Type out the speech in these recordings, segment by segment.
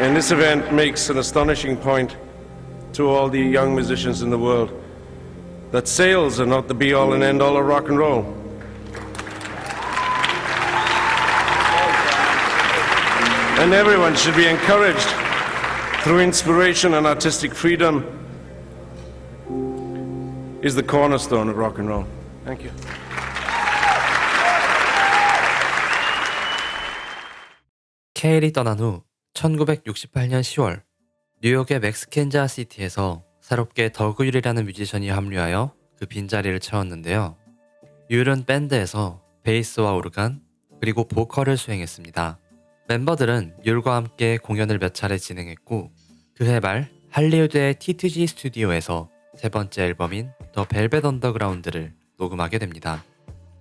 And this event makes an astonishing point to all the young musicians in the world that sales are not the be-all and end-all of rock and roll. And everyone should be encouraged through inspiration and artistic freedom is the cornerstone of rock and roll. Thank you. 케일이 떠난 후 1968년 10월 뉴욕의 맥스켄자시티에서 새롭게 더그 율이라는 뮤지션이 합류하여 그 빈자리를 채웠는데요. 율은 밴드에서 베이스와 오르간 그리고 보컬을 수행했습니다. 멤버들은 율과 함께 공연을 몇 차례 진행했고 그해 말 할리우드의 TTG 스튜디오에서 세 번째 앨범인 더 벨벳 언더그라운드를 녹음하게 됩니다.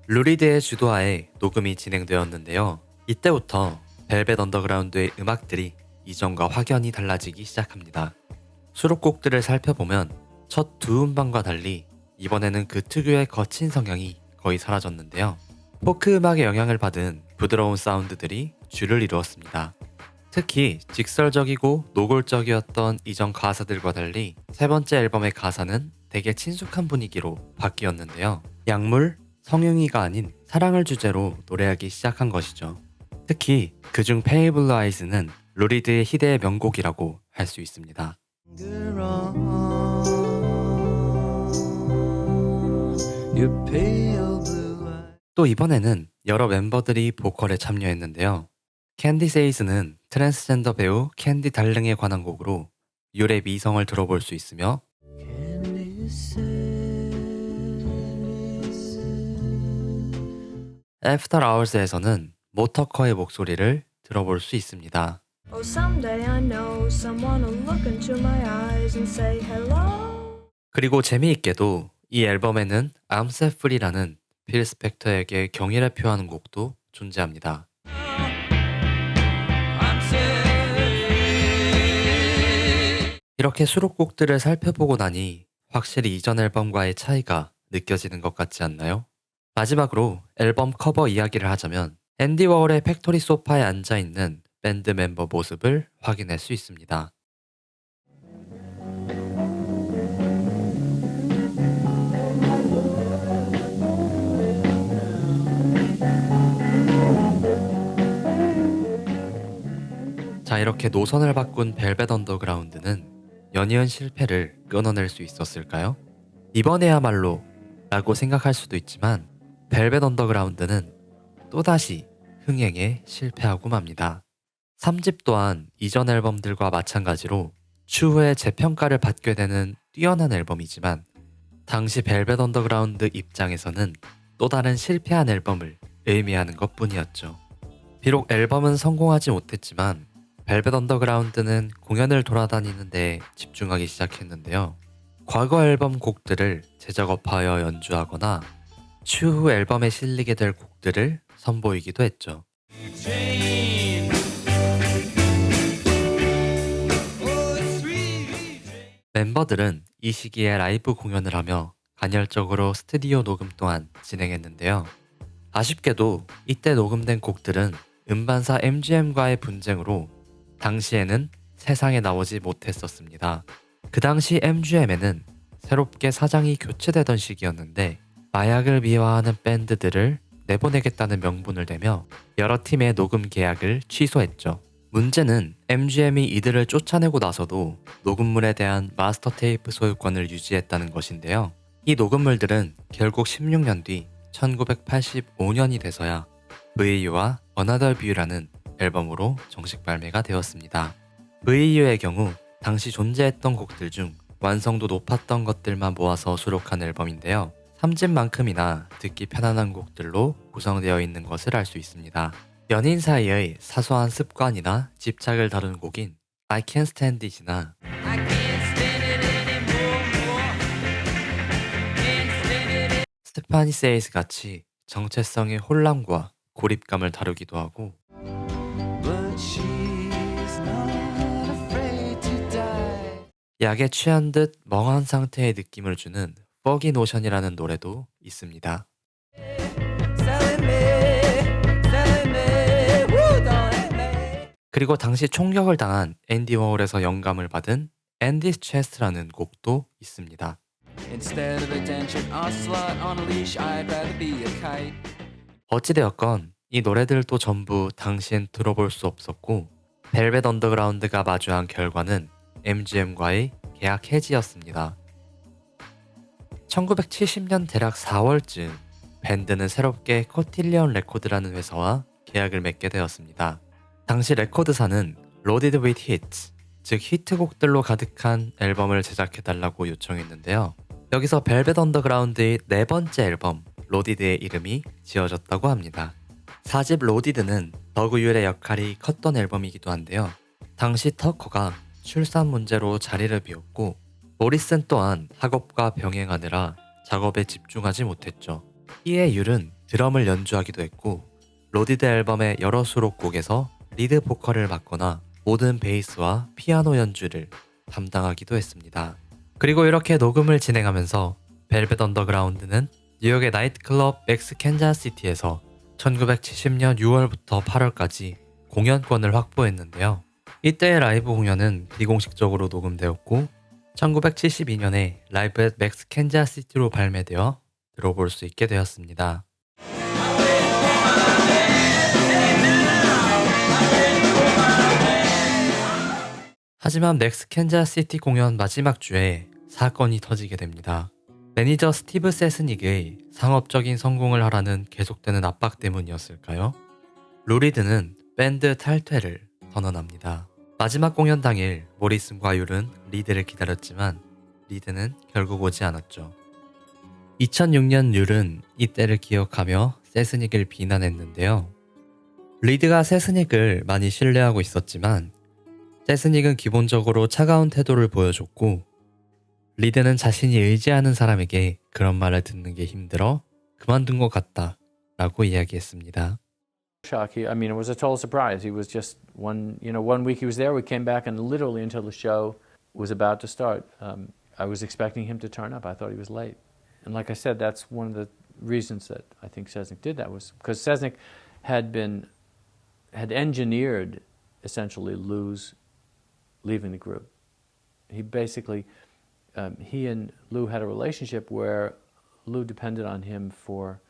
루리드의 주도하에 녹음이 진행되었는데요. 이때부터 벨벳 언더그라운드의 음악들이 이전과 확연히 달라지기 시작합니다. 수록곡들을 살펴보면 첫 두 음반과 달리 이번에는 그 특유의 거친 성향이 거의 사라졌는데요. 포크 음악의 영향을 받은 부드러운 사운드들이 주를 이루었습니다. 특히 직설적이고 노골적이었던 이전 가사들과 달리 세 번째 앨범의 가사는 되게 친숙한 분위기로 바뀌었는데요. 약물, 성흉이가 아닌 사랑을 주제로 노래하기 시작한 것이죠. 특히 그중 Pale Blue Eyes는 루리드의 희대의 명곡이라고 할 수 있습니다. 또 이번에는 여러 멤버들이 보컬에 참여했는데요. 캔디 세이즈는 트랜스젠더 배우 캔디 달릉에 관한 곡으로 율의 미성을 들어볼 수 있으며 애프터 아워스에서는 모터커의 목소리를 들어볼 수 있습니다. Oh, someday I know someone will look into my eyes and say hello. 그리고 재미있게도 이 앨범에는 I'm Set Free라는 필 스펙터에게 경의를 표하는 곡도 존재합니다. 이렇게 수록곡들을 살펴보고 나니 확실히 이전 앨범과의 차이가 느껴지는 것 같지 않나요? 마지막으로 앨범 커버 이야기를 하자면 앤디 워홀의 팩토리 소파에 앉아있는 밴드 멤버 모습을 확인할 수 있습니다. 자, 이렇게 노선을 바꾼 벨벳 언더그라운드는 연이은 실패를 끊어낼 수 있었을까요? 이번에야말로 라고 생각할 수도 있지만 벨벳 언더그라운드는 또다시 흥행에 실패하고 맙니다. 3집 또한 이전 앨범들과 마찬가지로 추후에 재평가를 받게 되는 뛰어난 앨범이지만 당시 벨벳 언더그라운드 입장에서는 또 다른 실패한 앨범을 의미하는 것뿐이었죠. 비록 앨범은 성공하지 못했지만 벨벳 언더그라운드는 공연을 돌아다니는 데 집중하기 시작했는데요. 과거 앨범 곡들을 재작업하여 연주하거나 추후 앨범에 실리게 될 곡들을 선보이기도 했죠. 멤버들은 이 시기에 라이브 공연을 하며 간헐적으로 스튜디오 녹음 또한 진행했는데요. 아쉽게도 이때 녹음된 곡들은 음반사 MGM과의 분쟁으로 당시에는 세상에 나오지 못했었습니다. 그 당시 MGM에는 새롭게 사장이 교체되던 시기였는데 마약을 미화하는 밴드들을 내보내겠다는 명분을 대며 여러 팀의 녹음 계약을 취소했죠. 문제는 MGM이 이들을 쫓아내고 나서도 녹음물에 대한 마스터 테이프 소유권을 유지했다는 것인데요. 이 녹음물들은 결국 16년 뒤 1985년이 돼서야 VU와 Another View라는 앨범으로 정식 발매가 되었습니다. VU의 경우 당시 존재했던 곡들 중 완성도 높았던 것들만 모아서 수록한 앨범인데요. 3집만큼이나 듣기 편안한 곡들로 구성되어 있는 것을 알 수 있습니다. 연인 사이의 사소한 습관이나 집착을 다룬 곡인 I Can't Stand It이나 스테파니 세이스 같이 정체성의 혼란과 고립감을 다루기도 하고 약에 취한 듯 멍한 상태의 느낌을 주는 Foggy Notion이라는 노래도 있습니다. 그리고 당시 총격을 당한 앤디 워홀에서 영감을 받은 앤디's Chest라는 곡도 있습니다. Instead of a dentured ocelot on a leash, I'd rather be a kite. 어찌되었건 이 노래들도 전부 당시엔 들어볼 수 없었고 벨벳 언더그라운드가 마주한 결과는 MGM과의 계약 해지였습니다. 1970년 대략 4월쯤 밴드는 새롭게 코틸리언 레코드라는 회사와 계약을 맺게 되었습니다. 당시 레코드사는 Loaded with Hits, 즉 히트곡들로 가득한 앨범을 제작해달라고 요청했는데요. 여기서 벨벳 언더그라운드의 네 번째 앨범 로디드의 이름이 지어졌다고 합니다. 4집 로디드는 더그 율의 역할이 컸던 앨범이기도 한데요. 당시 터커가 출산 문제로 자리를 비웠고 모리슨 또한 학업과 병행하느라 작업에 집중하지 못했죠. 이에 율은 드럼을 연주하기도 했고 로디드 앨범의 여러 수록곡에서 리드 보컬을 맡거나 모든 베이스와 피아노 연주를 담당하기도 했습니다. 그리고 이렇게 녹음을 진행하면서 벨벳 언더그라운드는 뉴욕의 나이트클럽 맥스 캔자스시티에서 1970년 6월부터 8월까지 공연권을 확보했는데요. 이때의 라이브 공연은 비공식적으로 녹음되었고 1972년에 라이브 앳 맥스 캔자스시티로 발매되어 들어볼 수 있게 되었습니다. 하지만 맥스 캔자스시티 공연 마지막 주에 사건이 터지게 됩니다. 매니저 스티브 세스닉의 상업적인 성공을 하라는 계속되는 압박 때문이었을까요? 루리드는 밴드 탈퇴를 선언합니다. 마지막 공연 당일 모리슨과 율은 리드를 기다렸지만 리드는 결국 오지 않았죠. 2006년 율은 이때를 기억하며 세스닉을 비난했는데요. 리드가 세스닉을 많이 신뢰하고 있었지만 세스닉은 기본적으로 차가운 태도를 보여줬고 리드는 자신이 의지하는 사람에게 그런 말을 듣는 게 힘들어 그만둔 것 같다 라고 이야기했습니다. Shock. I mean, it was a total surprise. He was just one week he was there. We came back and literally until the show was about to start, I was expecting him to turn up. I thought he was late. And like I said, that's one of the reasons that I think Sesnick did that was because Sesnick had engineered essentially Lou's leaving the group. He basically, he and Lou had a relationship where Lou depended on him for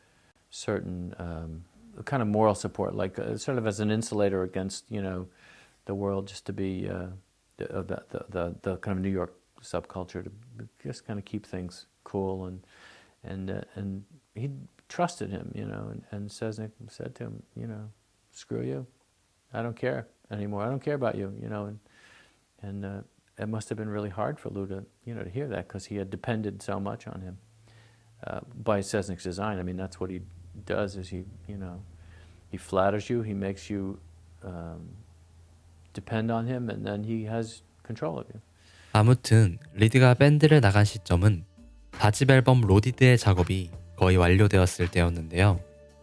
certain kind of moral support, like sort of as an insulator against, the world, just to be the kind of New York subculture, to just kind of keep things cool, and he trusted him, and Sesnick said to him, screw you, I don't care anymore, I don't care about you, and it must have been really hard for Lou to hear that because he had depended so much on him by Sesnick's design. I mean, that's what he does is he flatters you, he makes you depend on him, and then he has control of you. 아무튼 리드가 밴드를 나간 시점은 4집 앨범 로디드의 작업이 거의 완료되었을 때였는데요.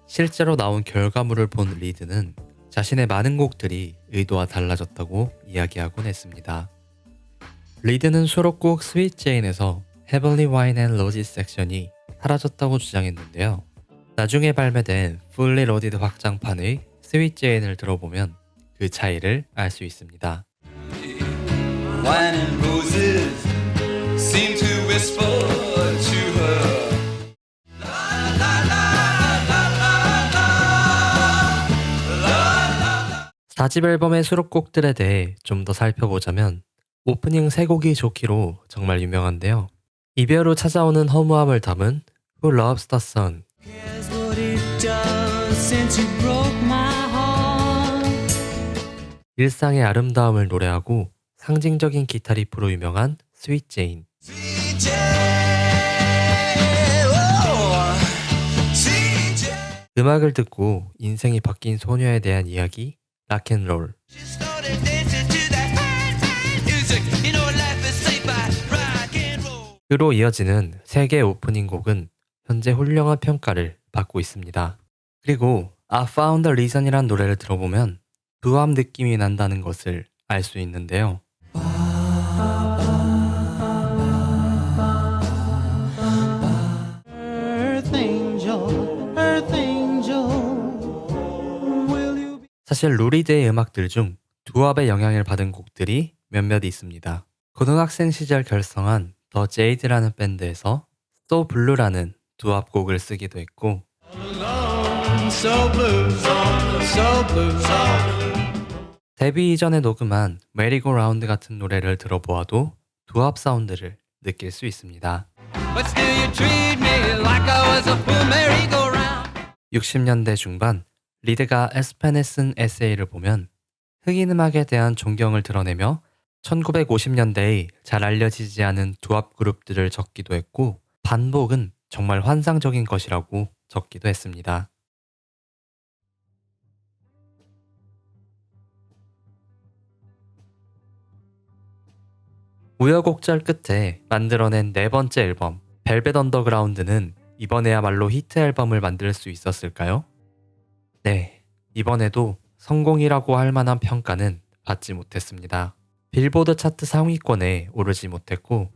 실제로 나온 결과물을 본 리드는 자신의 많은 곡들이 의도와 달라졌다고 이야기하곤 했습니다. 리드는 수록곡 스윗 제인에서 Heavenly Wine and Roses 섹션이 사라졌다고 주장했는데요. 나중에 발매된 Fully Loaded 확장판의 스윗 제인을 들어보면 그 차이를 알 수 있습니다. Wine and roses seem to whisper to her. 4집 앨범의 수록곡들에 대해 좀 더 살펴보자면 오프닝 3곡이 좋기로 정말 유명한데요. 이별 후 찾아오는 허무함을 담은 Who Loves the Sun, Here's what it does since you broke my heart. 일상의 아름다움을 노래하고 상징적인 기타 리프로 유명한 스윗 제인, 음악을 듣고 인생이 바뀐 소녀에 대한 이야기 락앤롤, 그로 이어지는 3개 오프닝 곡은 현재 훌륭한 평가를 받고 있습니다. 그리고 I Found a Reason이란 노래를 들어보면 부함 느낌이 난다는 것을 알 수 있는데요. Earth angel, will you be 사실 루리드의 음악들 중 두 두압의 영향을 받은 곡들이 몇몇 있습니다. 고등학생 시절 결성한 더 제이드라는 밴드에서 So Blue라는 두압 곡을 쓰기도 했고 So blue, so blue, 데뷔 이전에 녹음한 Merry Go Round 같은 노래를 들어보아도 두압 사운드를 느낄 수 있습니다. But still you treat me like I was a full merry-go-round. 60년대 중반 리드가 에스펜에 쓴 에세이를 보면 흑인 음악에 대한 존경을 드러내며 1950년대의 잘 알려지지 않은 두압 그룹들을 적기도 했고 반복은 정말 환상적인 것이라고 적기도 했습니다. 우여곡절 끝에 만들어낸 네 번째 앨범 벨벳 언더그라운드는 이번에야말로 히트 앨범을 만들 수 있었을까요? 네, 이번에도 성공이라고 할 만한 평가는 받지 못했습니다. 빌보드 차트 상위권에 오르지 못했고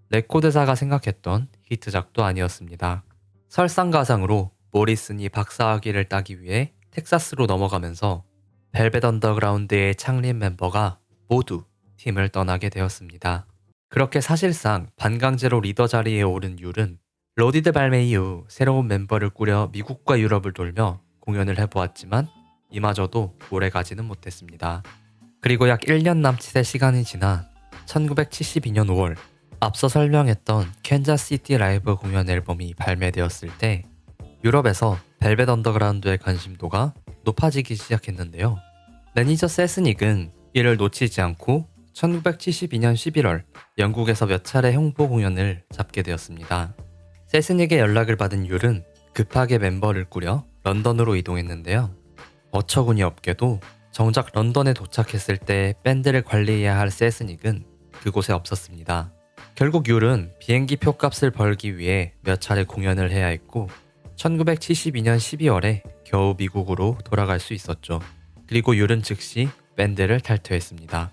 레코드사가 생각했던 히트작도 아니었습니다. 설상가상으로 모리슨이 박사학위를 따기 위해 텍사스로 넘어가면서 벨벳 언더그라운드의 창립 멤버가 모두 팀을 떠나게 되었습니다. 그렇게 사실상 반강제로 리더 자리에 오른 율은 로디드 발매 이후 새로운 멤버를 꾸려 미국과 유럽을 돌며 공연을 해보았지만 이마저도 오래가지는 못했습니다. 그리고 약 1년 남짓의 시간이 지나 1972년 5월 앞서 설명했던 캔자스시티 라이브 공연 앨범이 발매되었을 때 유럽에서 벨벳 언더그라운드의 관심도가 높아지기 시작했는데요. 매니저 세스닉은 이를 놓치지 않고 1972년 11월 영국에서 몇 차례 홍보 공연을 잡게 되었습니다. 세스닉의 연락을 받은 율은 급하게 멤버를 꾸려 런던으로 이동했는데요. 어처구니 없게도 정작 런던에 도착했을 때 밴드를 관리해야 할 세스닉은 그곳에 없었습니다. 결국 율은 비행기 표값을 벌기 위해 몇 차례 공연을 해야 했고 1972년 12월에 겨우 미국으로 돌아갈 수 있었죠. 그리고 율은 즉시 밴드를 탈퇴했습니다.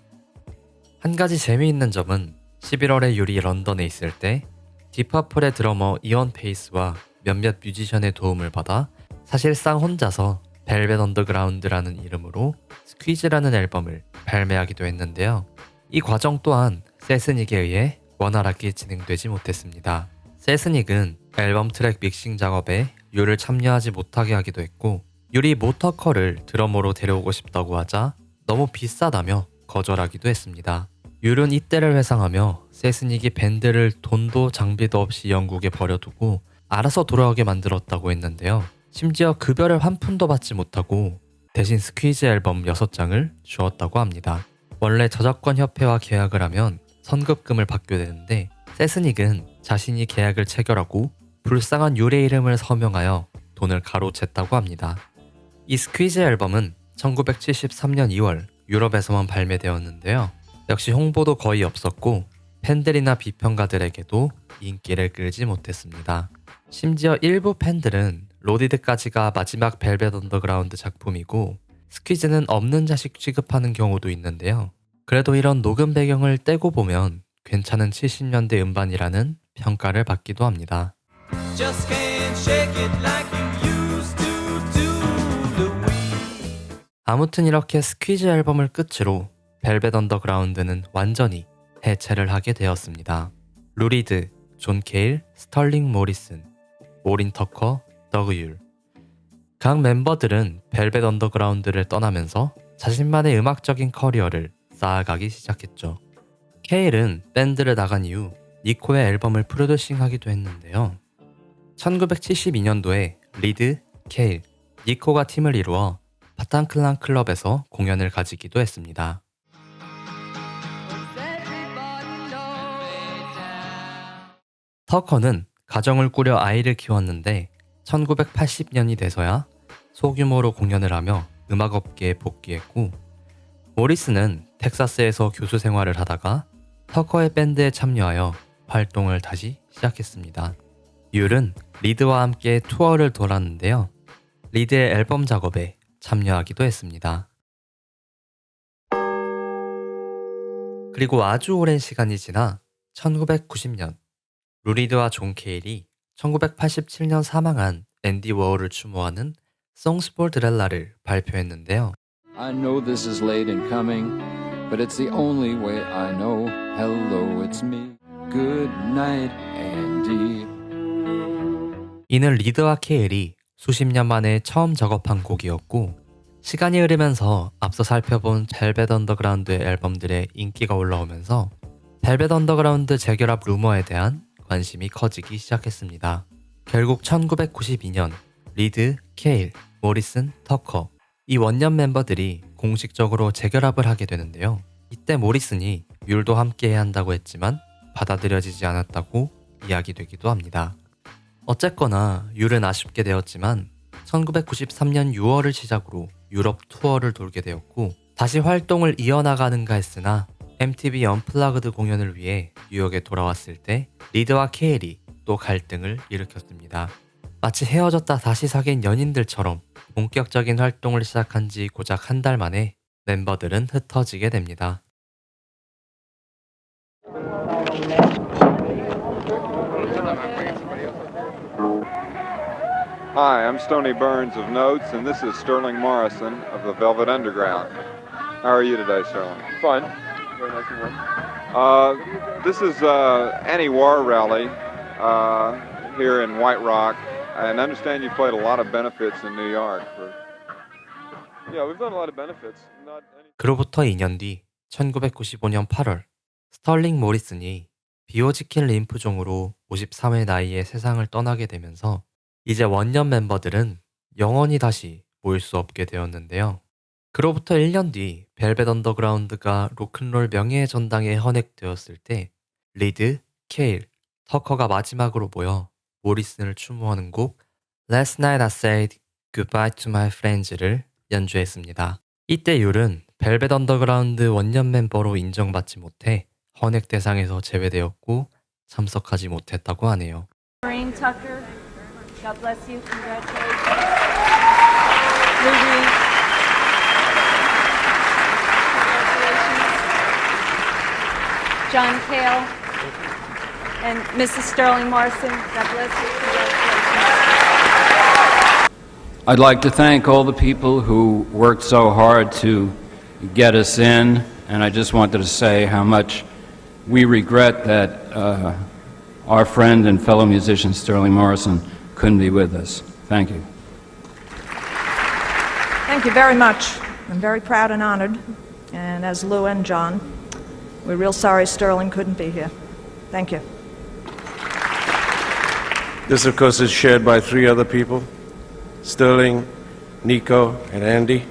한 가지 재미있는 점은 11월에 율이 런던에 있을 때 딥퍼플의 드러머 이언 페이스와 몇몇 뮤지션의 도움을 받아 사실상 혼자서 벨벳 언더그라운드라는 이름으로 스퀴즈라는 앨범을 발매하기도 했는데요. 이 과정 또한 세스닉에 의해 원활하게 진행되지 못했습니다. 세스닉은 앨범 트랙 믹싱 작업에 율을 참여하지 못하게 하기도 했고 율이 모터커를 드러머로 데려오고 싶다고 하자 너무 비싸다며 거절하기도 했습니다. 율은 이때를 회상하며 세스닉이 밴드를 돈도 장비도 없이 영국에 버려두고 알아서 돌아오게 만들었다고 했는데요. 심지어 급여를 한 푼도 받지 못하고 대신 스퀴즈 앨범 6장을 주었다고 합니다. 원래 저작권 협회와 계약을 하면 선급금을 받게 되는데 세스닉은 자신이 계약을 체결하고 불쌍한 율의 이름을 서명하여 돈을 가로챘다고 합니다. 이 스퀴즈 앨범은 1973년 2월 유럽에서만 발매되었는데요. 역시 홍보도 거의 없었고 팬들이나 비평가들에게도 인기를 끌지 못했습니다. 심지어 일부 팬들은 로디드까지가 마지막 벨벳 언더그라운드 작품이고 스퀴즈는 없는 자식 취급하는 경우도 있는데요. 그래도 이런 녹음 배경을 떼고 보면 괜찮은 70년대 음반이라는 평가를 받기도 합니다. Just can't shake it like you used to do, Louise. 아무튼 이렇게 스퀴즈 앨범을 끝으로 벨벳 언더그라운드는 완전히 해체를 하게 되었습니다. 루리드, 존 케일, 스털링 모리슨, 오린 터커, 더그 율. 각 멤버들은 벨벳 언더그라운드를 떠나면서 자신만의 음악적인 커리어를 쌓아가기 시작했죠. 케일은 밴드를 나간 이후 니코의 앨범을 프로듀싱하기도 했는데요. 1972년도에 리드, 케일, 니코가 팀을 이루어 바탄클란 클럽에서 공연을 가지기도 했습니다. 터커는 가정을 꾸려 아이를 키웠는데 1980년이 돼서야 소규모로 공연을 하며 음악업계에 복귀했고 모리스는 텍사스에서 교수 생활을 하다가 터커의 밴드에 참여하여 활동을 다시 시작했습니다. 율은 리드와 함께 투어를 돌았는데요. 리드의 앨범 작업에 참여하기도 했습니다. 그리고 아주 오랜 시간이 지나 1990년 루리드와 존 케일이 1987년 사망한 앤디 워홀을 추모하는 Songs for Drel라를 발표했는데요. I know this is late in coming, but it's the only way I know. Hello, it's me. Good night, Andy. 이는 리드와 케일이 수십 년 만에 처음 작업한 곡이었고 시간이 흐르면서 앞서 살펴본 벨벳 언더그라운드의 앨범들의 인기가 올라오면서 벨벳 언더그라운드 재결합 루머에 대한 관심이 커지기 시작했습니다. 결국 1992년 리드, 케일, 모리슨, 터커 이 원년 멤버들이 공식적으로 재결합을 하게 되는데요. 이때 모리슨이 뮬도 함께해야 한다고 했지만 받아들여지지 않았다고 이야기되기도 합니다. 어쨌거나 율은 아쉽게 되었지만 1993년 6월을 시작으로 유럽 투어를 돌게 되었고 다시 활동을 이어나가는가 했으나 MTV 언플러그드 공연을 위해 뉴욕에 돌아왔을 때 리드와 케일이 또 갈등을 일으켰습니다. 마치 헤어졌다 다시 사귄 연인들처럼 본격적인 활동을 시작한 지 고작 한 달 만에 멤버들은 흩어지게 됩니다. Hi, I'm Stoney Burns of Notes, and this is Sterling Morrison of the Velvet Underground. How are you today, Sterling? Fine. Very nice and warm. This is anti-war rally here in White Rock, and I understand you played a lot of benefits in New York. Yeah, we've done a lot of benefits. Not any... 그로부터 2년 뒤 1995년 8월 스털링 모리슨이 비오지킨 림프종으로 53의 나이에 세상을 떠나게 되면서 이제 원년 멤버들은 영원히 다시 모일 수 없게 되었는데요. 그로부터 1년 뒤 벨벳 언더그라운드가 로큰롤 명예의 전당에 헌액되었을 때 리드, 케일, 터커가 마지막으로 모여 모리슨을 추모하는 곡 Last Night I Said Goodbye to My Friends를 연주했습니다. 이때 율은 벨벳 언더그라운드 원년 멤버로 인정받지 못해 헌액 대상에서 제외되었고 참석하지 못했다고 하네요. Maureen Tucker, God bless you. Congratulations. Ruby. Congratulations. John Cale and Mrs. Sterling Morrison. God bless you. Congratulations. I'd like to thank all the people who worked so hard to get us in, and I just wanted to say how much we regret that our friend and fellow musician Sterling Morrison couldn't be with us. Thank you. Thank you very much. I'm very proud and honored. And as Lou and John, we're real sorry Sterling couldn't be here. Thank you. This, of course, is shared by three other people, Sterling, Nico, and Andy.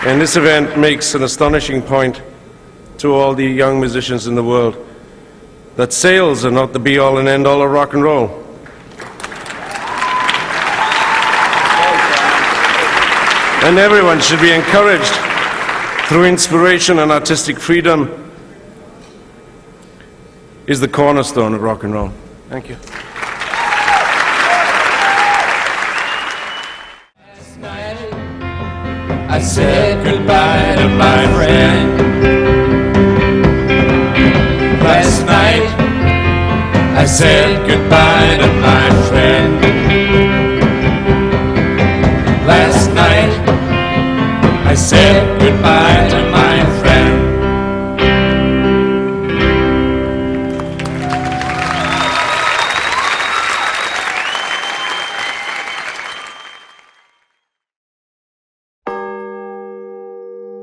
And this event makes an astonishing point to all the young musicians in the world that sales are not the be-all and end-all of rock and roll. And everyone should be encouraged through inspiration and artistic freedom is the cornerstone of rock and roll. Thank you. I said goodbye to my friend. Last night I said goodbye to my friend. Last night I said goodbye to my friend.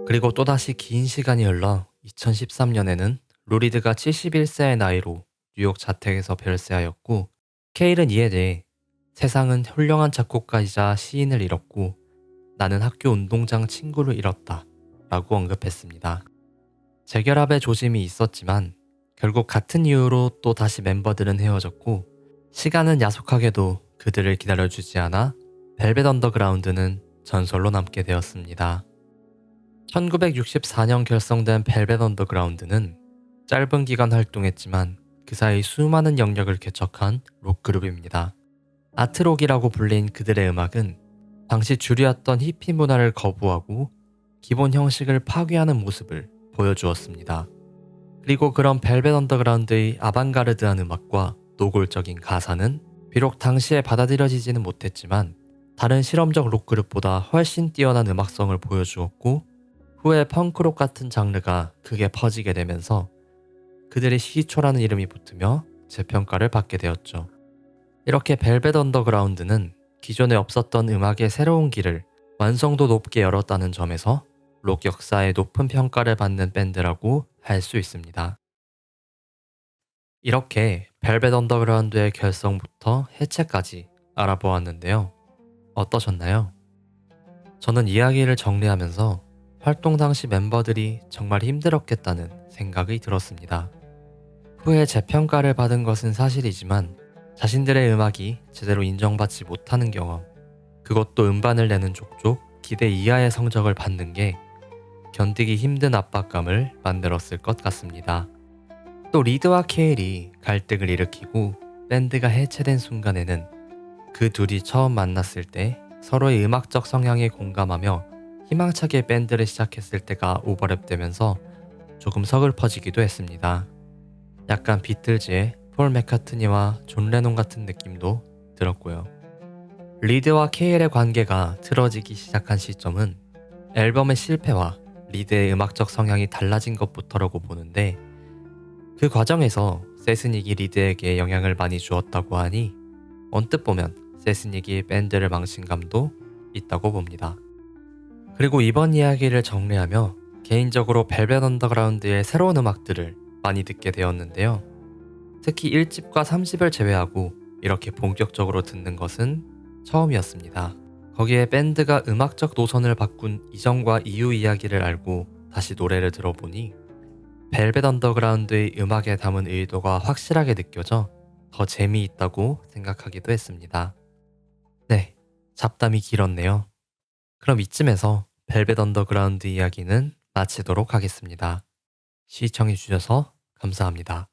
그리고 또다시 긴 시간이 흘러 2013년에는 루리드가 71세의 나이로 뉴욕 자택에서 별세하였고 케일은 이에 대해 세상은 훌륭한 작곡가이자 시인을 잃었고 나는 학교 운동장 친구를 잃었다 라고 언급했습니다. 재결합의 조짐이 있었지만 결국 같은 이유로 또 다시 멤버들은 헤어졌고 시간은 야속하게도 그들을 기다려주지 않아 벨벳 언더그라운드는 전설로 남게 되었습니다. 1964년 결성된 벨벳 언더그라운드는 짧은 기간 활동했지만 그 사이 수많은 영역을 개척한 록그룹입니다. 아트록이라고 불린 그들의 음악은 당시 주류였던 히피 문화를 거부하고 기본 형식을 파괴하는 모습을 보여주었습니다. 그리고 그런 벨벳 언더그라운드의 아방가르드한 음악과 노골적인 가사는 비록 당시에 받아들여지지는 못했지만 다른 실험적 록 그룹보다 훨씬 뛰어난 음악성을 보여주었고 후에 펑크록 같은 장르가 크게 퍼지게 되면서 그들의 시기초라는 이름이 붙으며 재평가를 받게 되었죠. 이렇게 벨벳 언더그라운드는 기존에 없었던 음악의 새로운 길을 완성도 높게 열었다는 점에서 록 역사에 높은 평가를 받는 밴드라고 할 수 있습니다. 이렇게 벨벳 언더그라운드의 결성부터 해체까지 알아보았는데요. 어떠셨나요? 저는 이야기를 정리하면서 활동 당시 멤버들이 정말 힘들었겠다는 생각이 들었습니다. 후에 재평가를 받은 것은 사실이지만 자신들의 음악이 제대로 인정받지 못하는 경험, 그것도 음반을 내는 족족 기대 이하의 성적을 받는 게 견디기 힘든 압박감을 만들었을 것 같습니다. 또 리드와 케일이 갈등을 일으키고 밴드가 해체된 순간에는 그 둘이 처음 만났을 때 서로의 음악적 성향에 공감하며 희망차게 밴드를 시작했을 때가 오버랩되면서 조금 서글퍼지기도 했습니다. 약간 비틀즈의 폴 맥카트니와 존 레논 같은 느낌도 들었고요. 리드와 케일의 관계가 틀어지기 시작한 시점은 앨범의 실패와 리드의 음악적 성향이 달라진 것부터라고 보는데 그 과정에서 세스닉이 리드에게 영향을 많이 주었다고 하니 언뜻 보면 세스닉이 밴드를 망친 감도 있다고 봅니다. 그리고 이번 이야기를 정리하며 개인적으로 벨벳 언더그라운드의 새로운 음악들을 많이 듣게 되었는데요. 특히 1집과 3집을 제외하고 이렇게 본격적으로 듣는 것은 처음이었습니다. 거기에 밴드가 음악적 노선을 바꾼 이전과 이후 이야기를 알고 다시 노래를 들어보니 벨벳 언더그라운드의 음악에 담은 의도가 확실하게 느껴져 더 재미있다고 생각하기도 했습니다. 네, 잡담이 길었네요. 그럼 이쯤에서 벨벳 언더그라운드 이야기는 마치도록 하겠습니다. 시청해주셔서 감사합니다.